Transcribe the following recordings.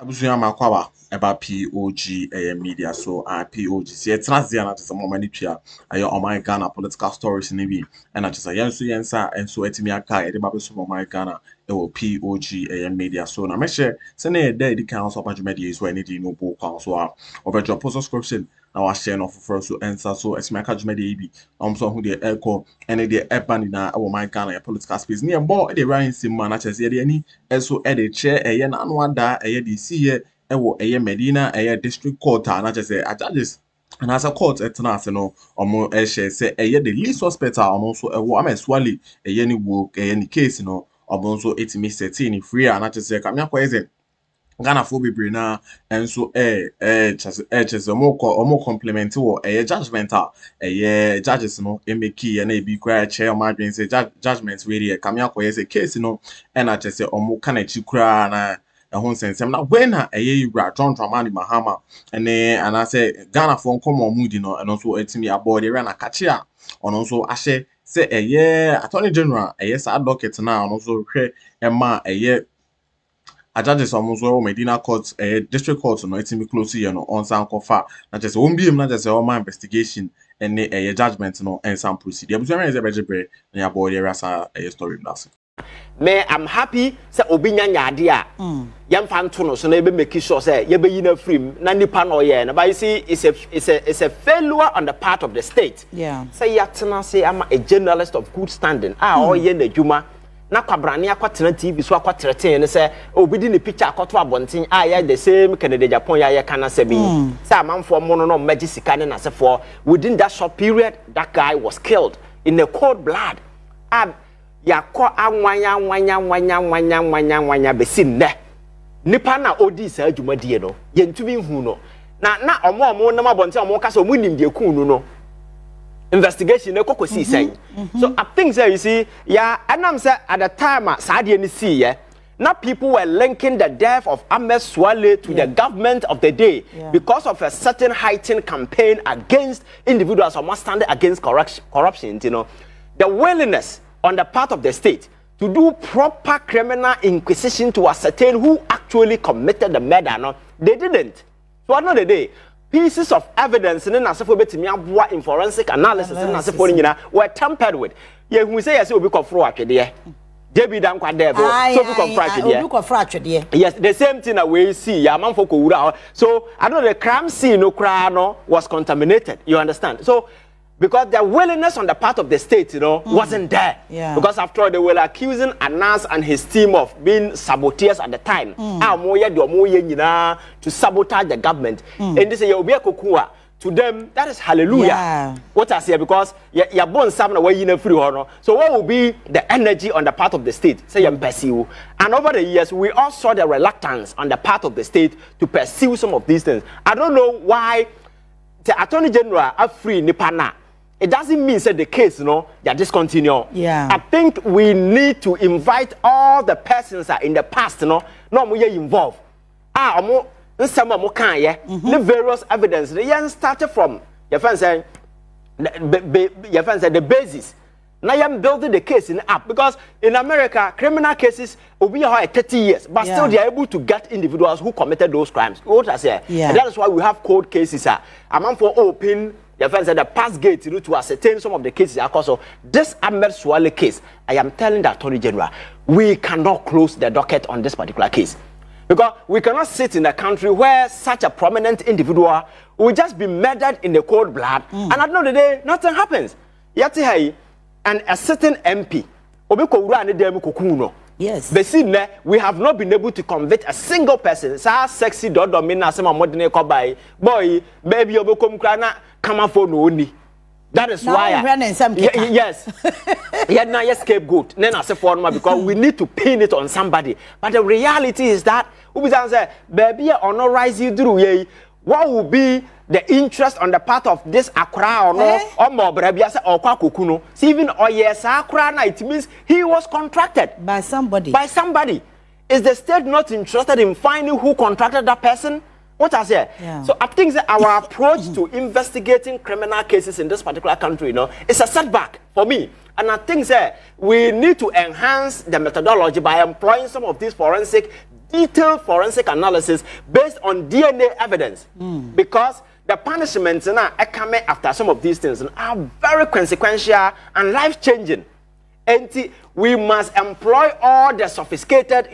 Abusuya makwa about POG Media. So POG. See, it's not there. Just a moment here. Oh my Ghana political stories in the and I just say yensa and so it's me a car. Everybody so my Ghana. It will POG Media. So now make sure send a day the council of media is when it no book so over your post subscription. Now I share off first so answer so it's my catch media be so who the echo and the airpan in our my Ghana political space near more the right sim man as any so at the chair a yen and one da a DC here a Medina a district court and I just say I judges and as a court at national or more say a the least suspect and also a woman Suale a yenny work any case or also 80 13 free and I just say come here Ghana for be na and so just a more compliment or a judgmental judges no make and a be quiet chair margin say judgments really come out as a case and I just say more kind of cry na a whole sense now when a John Dramani Mahama and I say Ghana for come on moody and also it's me about the run a catcher and also I say Attorney General Addo now and also a judges almost well Medina court district court no it's me close here no on some cover not just won't be not just all my investigation and a judgment no and some procedure but when is a better break na boy there as a story that's me I'm happy say obinya nyade a yam fan to no so na be make sure say ye be yina free na nipa no ye na but you see it's a failure on the part of the state say yatena say am a journalist of good standing o ye na dwuma na kwabrane akwatena TV so akwatreten ne say obidi ne picture akoto abonten ya the same Canada Japan ya kana say bi say amanfo mo no magi sika ne nasefo within that short period that guy was killed in a cold blood yakọ anwanya besin ne nipa na odi sa adwumadie no yentumi hu no na omo nam abonten omo kasa omo nim de kunu no investigation e kokosi say so I think say you see and I'm say at the time saade ni see now people were linking the death of Ahmed Suale to the government of the day because of a certain heightened campaign against individuals who must stand against corruption the willingness on the part of the state to do proper criminal inquisition to ascertain who actually committed the murder no they didn't so another day pieces of evidence in asefo betimi aboa in forensic analysis in asefo nyina were tampered with ye hu say obi kofro atwede David Ankwade so obi kofro atwede yes the same thing that we see ya manfo ko wura so I know the crime scene no kra no was contaminated you understand so because the willingness on the part of the state, wasn't there. Because after all, they were accusing Anas and his team of being saboteurs at the time. To sabotage the government. And they say, to them, that is hallelujah. What I say, because you're born something away in a free honor. So what will be the energy on the part of the state? Say you pursue. And over the years, we all saw the reluctance on the part of the state to pursue some of these things. I don't know why the Attorney General are free nipana. It doesn't mean that the case, they discontinue. I think we need to invite all the persons that in the past, no more involved. The various evidence. They started from your friend saying the basis. Now I'm building the case in up because in America, criminal cases will be 30 years, but still they are able to get individuals who committed those crimes. What I say, and that is why we have cold cases. I'm for open. Your friend said the pass gate to ascertain some of the cases. Also, this Ahmed Suale case, I am telling the Attorney General, we cannot close the docket on this particular case. Because we cannot sit in a country where such a prominent individual will just be murdered in the cold blood, and at the end of the day, nothing happens. Yet, and a certain MP, yes. We have not been able to convict a single person. Sa sexy dodo mina sema modene ko bai. Boy, baby obekom krana kama for no ni. That is now why yes. Yeah, now yes scapegoat. Then I say for no because we need to pin it on somebody. But the reality is that we say baby honorize you through ye. What will be the interest on the part of this Akroma or no or more or kwakukuno? See even yes Akroma it means he was contracted by somebody. Is the state not interested in finding who contracted that person? What I say? So I think that our approach to investigating criminal cases in this particular country, is a setback for me. And I think that we need to enhance the methodology by employing some of these forensic detailed forensic analysis based on DNA evidence. Because the punishments now coming after some of these things are very consequential and life-changing. And we must employ all the sophisticated,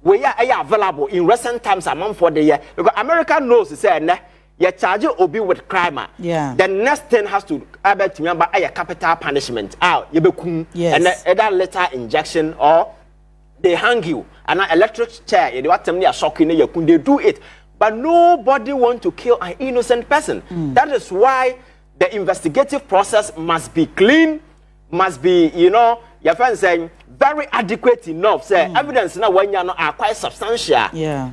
we are available in recent times among for the year. Because America knows, say, you charge Obi with crime. Yeah. The next thing has to remember a capital punishment. Yes. And either letter injection or they hang you. And an electric chair, they do it. But nobody wants to kill an innocent person. That is why the investigative process must be clean, must be, your friend saying, very adequate enough. Say, evidence now when you know are quite substantial. Yeah.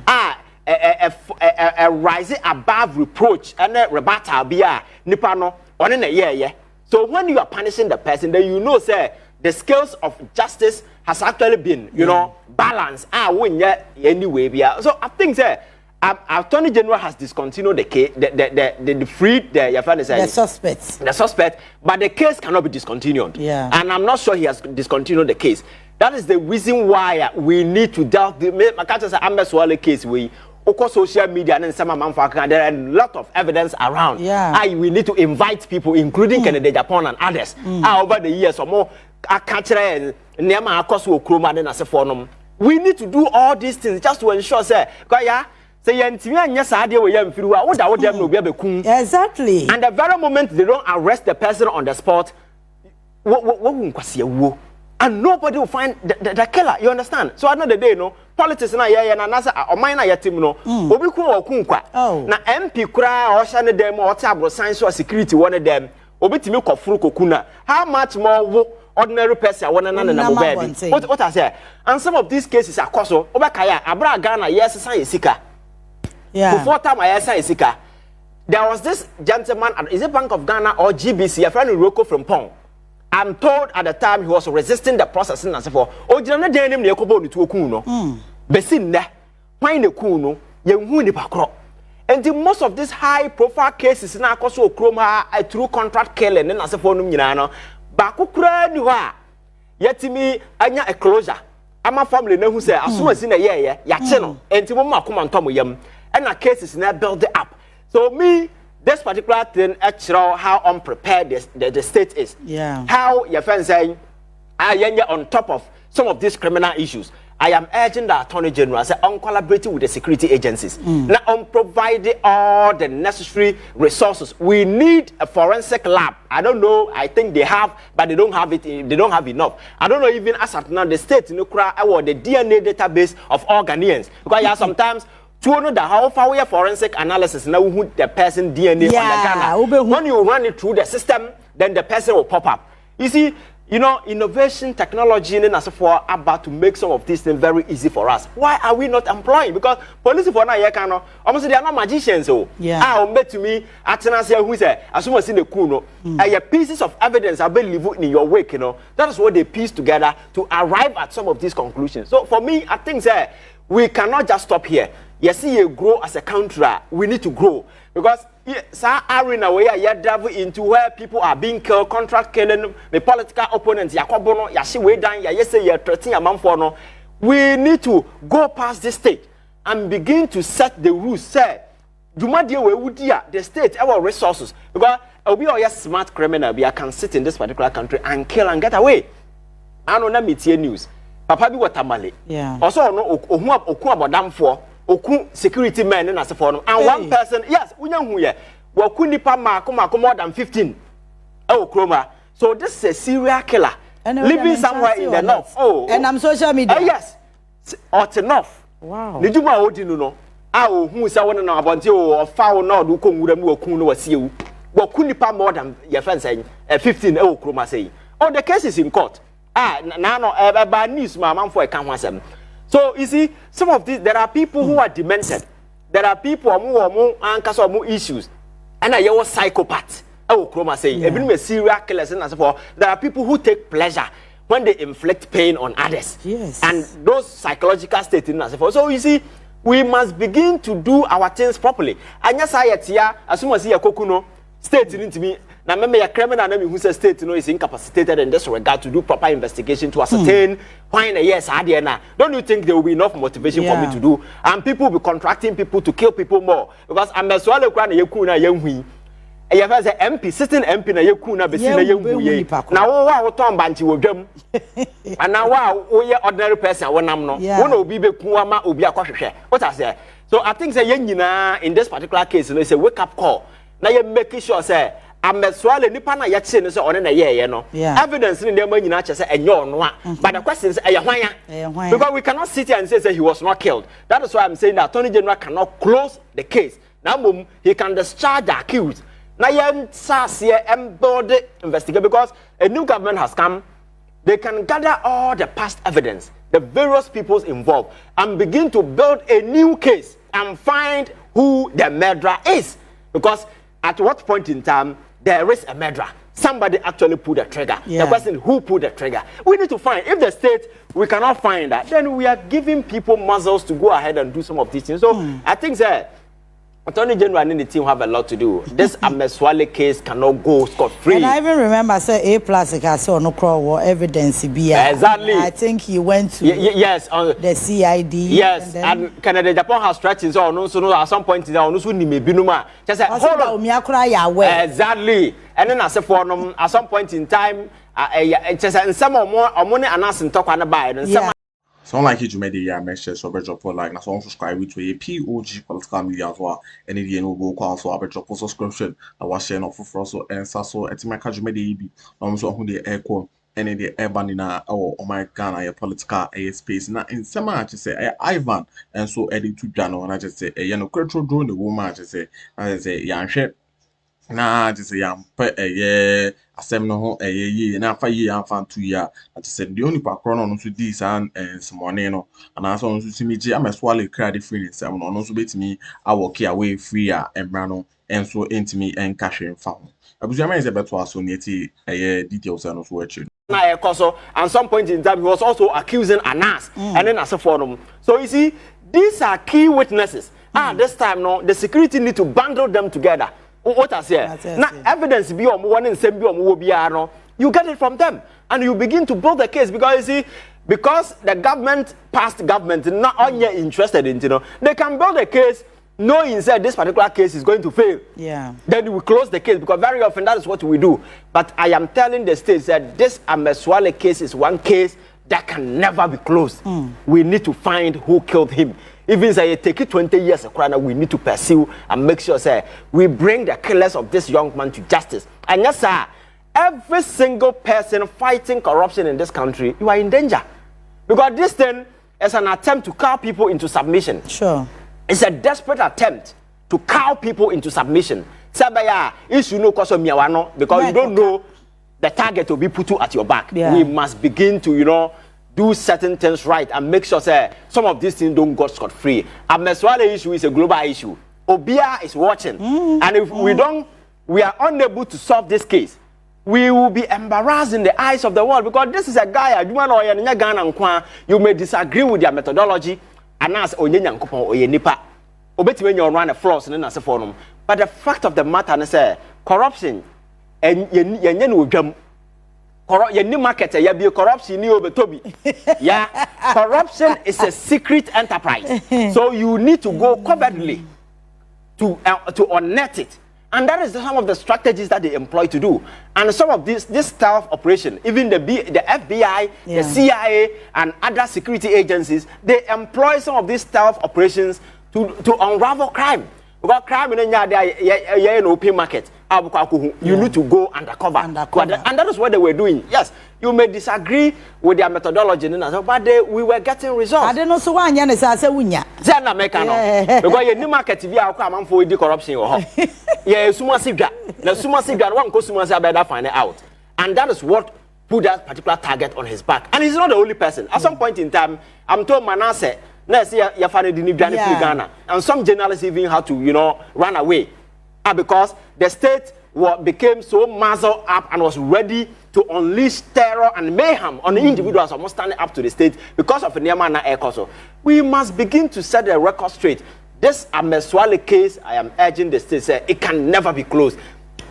A rising above reproach and a rebuttal be a nipano on in a year. So when you are punishing the person, then you know, say, the scales of justice has actually been, balanced. Anyway, so I think, say, Attorney General has discontinued the case, the freed the suspects. The suspect, but the case cannot be discontinued. Yeah. And I'm not sure he has discontinued the case. That is the reason why we need to delve the Suale case. We social media and some there are a lot of evidence around. Yeah. We need to invite people, including Kennedy Japan and others. Over the years or more, we need to do all these things just to ensure, exactly. And the very moment they don't arrest the person on the spot, and nobody will find the killer. You understand? So another day, politics na na nasa o man na yatim no obi kun okun kwa na MP kura o hye ne dem o tabro science or security one dem obi timi kofuru kokuna. How much more ordinary person one na baby? What I say? And some of these cases are koso obekaya abra Ghana yes san sika. Yeah. Before time I san sika. There was this gentleman at is it Bank of Ghana or GBC, a friend Roko from Pong. I'm told at the time he was resisting the processing and so forth. Oh, you know, they name the Yakobo to Okuno. Besin there, find the Kuno, Yahuni Pakro. And the most of these high profile cases now cost Akroma a true contract killing and as a phone, Bakukra, you are. Yet to me, Anya a closure. I'm a family who say, as soon as in a year, Yacheno, and Timoma come on Tomu Yam, and our cases now build it up. So, me. This particular thing, actually, how unprepared the state is. Yeah. How your friends saying, I am on top of some of these criminal issues. I am urging the Attorney General on collaborating with the security agencies. Now, on providing all the necessary resources. We need a forensic lab. I don't know. I think they have, but they don't have it. They don't have enough. I don't know even as at now the state in Ukraine or the DNA database of all Ghanaians. Because sometimes. To know that how far we are forensic analysis now who the person DNA on the Ghana. When you run it through the system, then the person will pop up. You see, innovation, technology, and as for about to make some of these things very easy for us. Why are we not employing? Because police for now, almost they are not magicians. So, to me, Atenase who say, as soon as in the kuno, pieces of evidence are being lived in your wake. That is what they piece together to arrive at some of these conclusions. So, for me, I think that we cannot just stop here. Yes, you grow as a country. We need to grow because arena where you dive into where people are being killed, contract killing, the political opponents. Yakobono, yashi way down. Yes, you are threatening a man for no. We need to go past this stage and begin to set the rules. Say, do not deal with the state, our resources because we are a smart criminal. We can sit in this particular country and kill and get away. I don't know media news. Papa be what tamale. Yeah. Also, no, oku abodam for. Oku security men and as a forum. And one person, yes, we know who ye. Waku nipa mako more than 15. Akroma. So this is a serial killer living somewhere in the north. And I'm social media. Yes. Or enough. Wow. Nijuma odinu no. Who is one no abonti o foul no do konwura mu oku no wasiu. Waku nipa more than your friend saying 15 Akroma say. Oh, the case is in court. No bad news man for a can. So you see, some of these there are people who are demented. There are people who are issues, and I was psychopaths. Akroma say, even serial killers and as for. There are people who take pleasure when they inflict pain on others. Yes. And those psychological states and as for. So you see, we must begin to do our things properly. And yes, I as soon as you kokuno state into me. Now, maybe a criminal name who says state is incapacitated in this regard to do proper investigation to ascertain why in a yes, don't you think there will be enough motivation for me to do? And people will be contracting people to kill people more because I'm a Suale Kwan Yakuna Yangui. I have as an MP, sitting MP na Yakuna Besina Yangu. Now, wow, Tom Banti will jump. And now, wow, we are ordinary person. One am not. One will be Kuama will be a question. What I say? So I think in this particular case, it's a wake up call. Now you're making sure, say, I'm a Suale Nipana Yatsin on in a year, you know. Evidence in the money not just a no. But the question is, because we cannot sit here and say he was not killed. That is why I'm saying that Attorney General cannot close the case. Now, he can discharge the accused. Now, embodied investigate because a new government has come. They can gather all the past evidence, the various peoples involved, and begin to build a new case and find who the murderer is. Because at what point in time there is a murderer? Somebody actually pulled the trigger. The question who pulled the trigger. We need to find. If the state we cannot find that, then we are giving people muscles to go ahead and do some of these things. So I think that Attorney General and the team have a lot to do. This Suale case cannot go scot-free. And I even remember, say A+ I saw no crowd evidence. Exactly. I think he went to the CID. Yes, and Canada, Japan has stretching so at some point in time, also may be no more. Just exactly. And then at some point in time, just some more money and us and talk on about it. So like you made the make sure so drop for like na so subscribe to a POG Political Media as well. Any the no go call so drop for subscription. I was sharing off for so and so etimaka you made the be so who the echo any the urban in oh my Ghana a political a space na in some I just say Ivan and so edit to Jano and I just say you know control drone the woman just say I say yeah share na just say am asem no ho ye na fa ye amfa 2 year at said the only pakro no so this and some money no and also so simiji am Suale credit free nsem no so betimi awoke away free embra no enso entimi encash mfa ho abuzuama is beto aso neti details no so wachi na ekoso and some point in time he was also accusing Anas and then as a forum. So you see these are key witnesses. This time no the security need to bundle them together. What I say? Now, evidence be on one and same be on you get it from them, and you begin to build the case because you see, because the government, past government, not only interested in they can build a case knowing that this particular case is going to fail. Then we close the case because very often that is what we do. But I am telling the state that this Suale case is one case that can never be closed. We need to find who killed him. Even say it take it 20 years, we need to pursue and make sure say we bring the killers of this young man to justice. And yes, sir, every single person fighting corruption in this country, you are in danger. Because this thing is an attempt to cow people into submission. Sure. It's a desperate attempt to cow people into submission. Sabaya, issue no cause of miawano because you don't know the target will be put at your back. We must begin to, do certain things right and make sure say some of these things don't go scot-free. A Suale issue is a global issue. Obia is watching, and if we are unable to solve this case, we will be embarrassed in the eyes of the world because this is a guy you may disagree with their methodology and as nipa run a flaws in the but the fact of the matter is corruption and market corruption corruption is a secret enterprise. So you need to go covertly to unearth it. And that is some of the strategies that they employ to do. And some of this stealth operation, even the FBI, the CIA, and other security agencies, they employ some of these stealth operations to unravel crime. Because crime in an open market, you need to go undercover. And that is what they were doing. Yes, you may disagree with their methodology, but we were getting results. I don't know so one yana say unya. Zena mekano. Because you new market via akwa for the corruption or yeah, suma sigda. Na suma sigda one ko suma say better find it out. And that is what put that particular target on his back. And he's not the only person. At some point in time, I'm told Manasseh, let's see Ghana. And some journalists even had to, run away. Because the state became so muzzled up and was ready to unleash terror and mayhem on the individuals almost standing up to the state because of the Niamana Ekoso. We must begin to set the record straight. This Suale case, I am urging the state, say it can never be closed.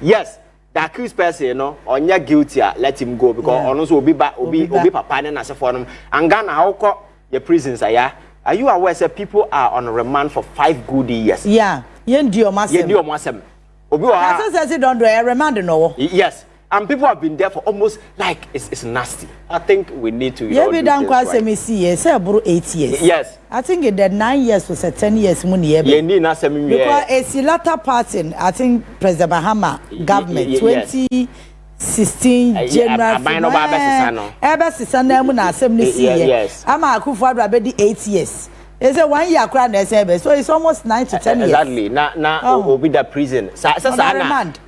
Yes, the accused person no onya guilty let him go because ono so obi papa ne na se for no and Ghana how call your prisons are you aware say people are on remand for 5 good years? Yeah, yendi omasem obi wa say don't do a remand no. Yes, and people have been there for almost like it's nasty. I think we need to be done quite say me see say about 8 years. Yes, I think it that 9 years was 10 years money because it's the latter part in I think President Mahama government 2016 January yes. I'm Akuffo abedi 8 years. It's a 1 year crowd so it's almost 9 to 10 years. Exactly. Now obi the prison. Sa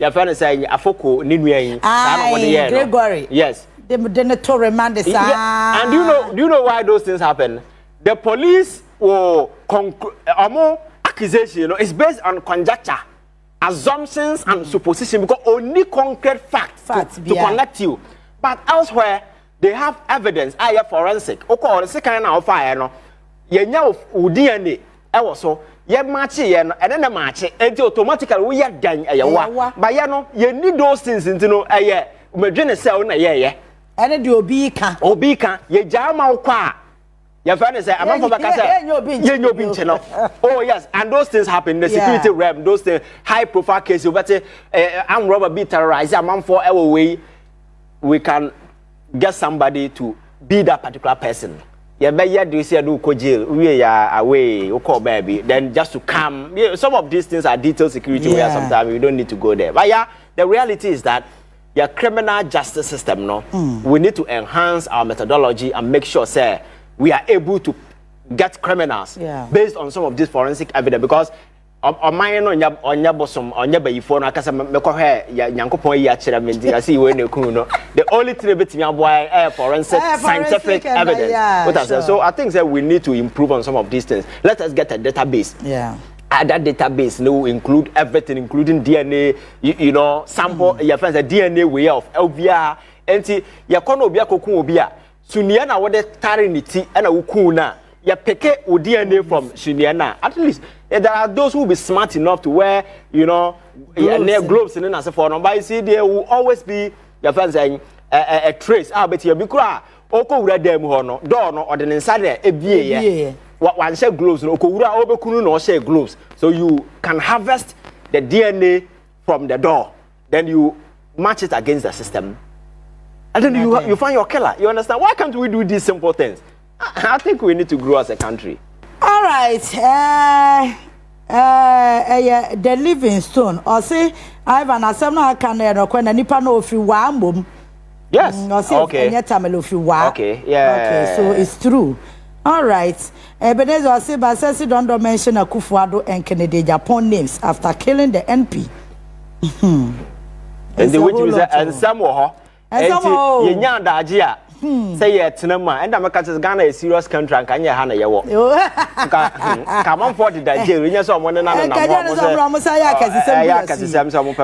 your friend say afoko ni nuan. Gregory. Yes. They to remand the and do you know why those things happen? The police will accusation, it's based on conjecture, assumptions and supposition because only concrete facts to connect you. But elsewhere they have evidence. Forensic. Forensic kind of fire no. Yenya DNA ewo so ye match ye no ene na match enti automatically we ya dan eyewa ba ye no ye need those things into no eye umedwene se o na ye ene de obi ka ye jama kwa your friend say amam for bakasa ye nyobi nche no. Oh yes, and those things happen in the security realm, those things high profile cases but am robber be terrorized amam for way we can get somebody to be that particular person. Yeah, but yeah, do see do ko jail. We are away, call baby. Then just to come, some of these things are detailed security where sometimes we don't need to go there. But yeah, the reality is that your criminal justice system, no, we need to enhance our methodology and make sure, say, we are able to get criminals based on some of this forensic evidence because. On my onya bosom onya bayifo no akasa mekọ he nyankopon yi akira menti asi we na ku no the only thing betimi aboy forensic scientific evidence so I think that we need to improve on some of these things. Let us get a database that database no include everything including DNA you know sample your friends a DNA way of LVR enti ya kono obi akokun obi a sunia na wo de tare ni ti na wo kun na ya peke o DNA from sunia na at least there are those who will be smart enough to wear, you know, gloves and then for no. But you see, there will always be your friends saying a trace. But you be cry. Oko ura dem hono, door no or the inside there a bie. What one share gloves no oko ura obekunu no share gloves. So you can harvest the DNA from the door. Then you match it against the system. And then you find your killer. You understand? Why can't we do these simple things? I think we need to grow as a country. All right, the Livingstone. Or say, Ivan, I said, no, can I nipa no if you want. Yes. Okay. Okay. Yeah. Okay. So it's true. All right. Ebenezer I say, but says don't mention Akuffo and Kennedy Japan names after killing the NP. And the which and some were say yeah, Tinama, and I'm a Ghana a serious country and Kanya Hana Yawo. Come on for the jail, you know, someone another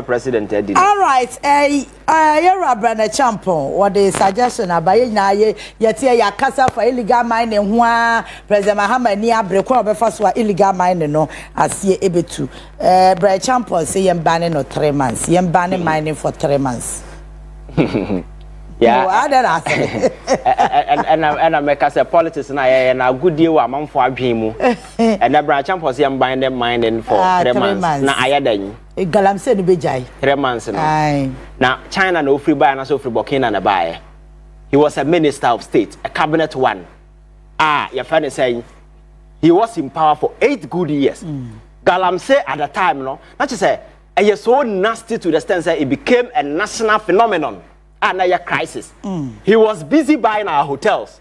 president. All right, you're a champion. What the suggestion about yet ya casa for illegal mining, President Mahama near Brequo first were illegal mining, no, as ye able to. Bright champion say yam banning or 3 months, yam banning mining for 3 months. Yeah, and I make us a politics and a good deal among for Abimu. And the branch was young binding mining for 3 months. Now I had a galam said be jai 3 months. Now China no free buy and so free Burkina and a buyer. He was a minister of state, a cabinet one. Your friend is saying he was in power for 8 good years. Galam say at the time, no, not to say, and you're so nasty to the extent that it became a national phenomenon. Another crisis. He was busy buying our hotels.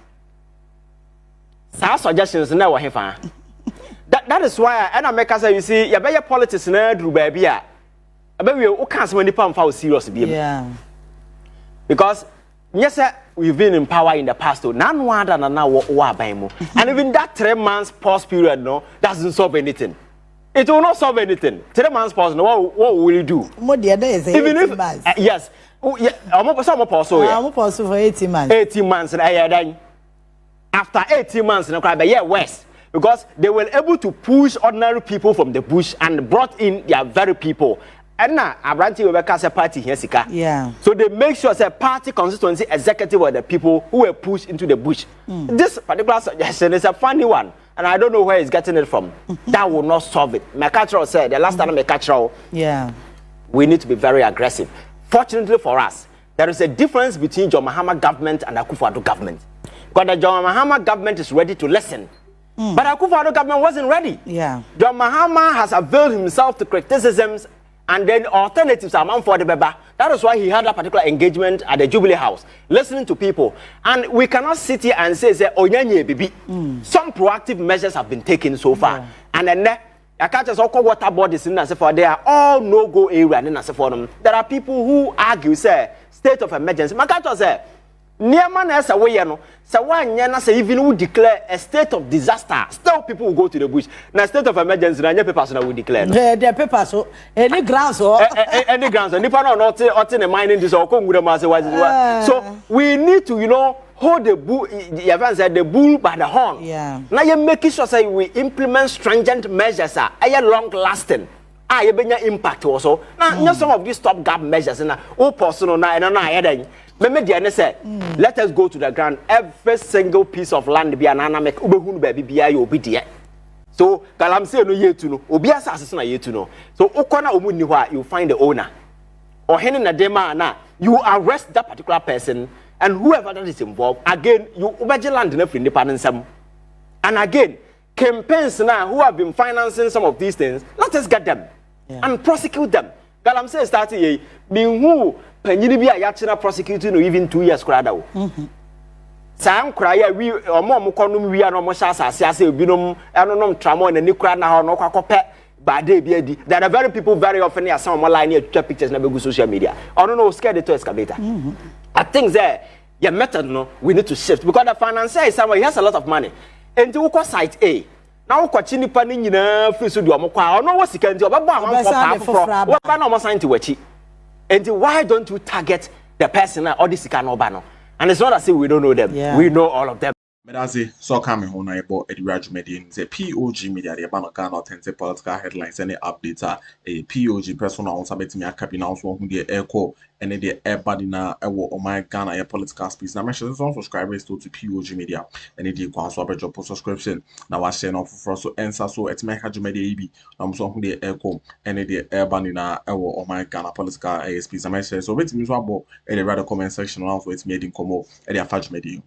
Some suggestions never have. That is why I make us say you see you better politics na do baby a baby you can't so many pound for serious be. Yeah. Because yes sir, we've been in power in the past too. Now and even that 3 months pause period no doesn't solve anything. It will not solve anything. 3 months pause no what will you do? Even if yes. Oh, yeah, I'm pause for 18 months. 18 months, and after 18 months, worse because they were able to push ordinary people from the bush and brought in their very people and now Abranti will cast a party here, Sika. Yeah. So they make sure that party constituency executive are the people who were pushed into the bush. This particular suggestion is a funny one, and I don't know where he's getting it from. That will not solve it. Mekachro said the last time Mekachro, we need to be very aggressive. Fortunately for us, there is a difference between John Mahama government and Akuffo government. Because the John Mahama government is ready to listen. But Akuffo government wasn't ready. Yeah. John Mahama has availed himself to criticisms and then alternatives are man for the beba. That is why he had a particular engagement at the Jubilee House, listening to people. And we cannot sit here and say, baby. Some proactive measures have been taken so far. And then I can't just call water bodies in for they are all no-go area and for them. There are people who argue, say, state of emergency. I can't say, near man as a way, so one yana say even who declare a state of disaster, still people will go to the bush. Now state of emergency, and your papers will declare. The papers, so any grounds or any grounds, and if I don't know, in the mining this or come with a so we need to, hold the bull, the bull by the horn. Yeah. Now you make sure say we implement stringent measures, long lasting. You bring impact also. Now, some of these stopgap measures, and personal now, and I let us go to the ground. Every single piece of land be an anamic baby be so Kalam say no yet to know. Obia assassin yet to know. So Okona Omuniwa, you find the owner. Or Henin Adema na you arrest that particular person and whoever that is involved. Again, you obey land enough independence. And again, campaigns now who have been financing some of these things, let us get them and prosecute them. Kalam say starting being who Penny be a yachina prosecuting even 2 years crowd. Sam cry we or more conum we are no more as I say binum and tramon and Nikra now no pet by day be there are very people very often as some line here to pictures never go social media. I don't know scared to excavator. I think there your method no we need to shift because the financier is somewhere he has a lot of money. And to go site A. Now kwachini pani nyina free so do omokwa no what second you what no sign to wachi. And why don't you target the person or this can no? And it's not as if we don't know them. Yeah. We know all of them. Medazi so coming home na ebo Edward Media say POG Media the ban Ghana authentic political headlines any updates are a POG personal on sabeti me akabi na so hu the echo and the everybody na ewo o my Ghana political space na mention some subscribers to POG Media and the kwa so abejo post subscription na wa share no for so answer so et make Addo Media ibi na so hu the echo and the everybody na ewo o my Ghana political space na mention so wait me so abo e the comment section now so it's made in komo e the Addo Media.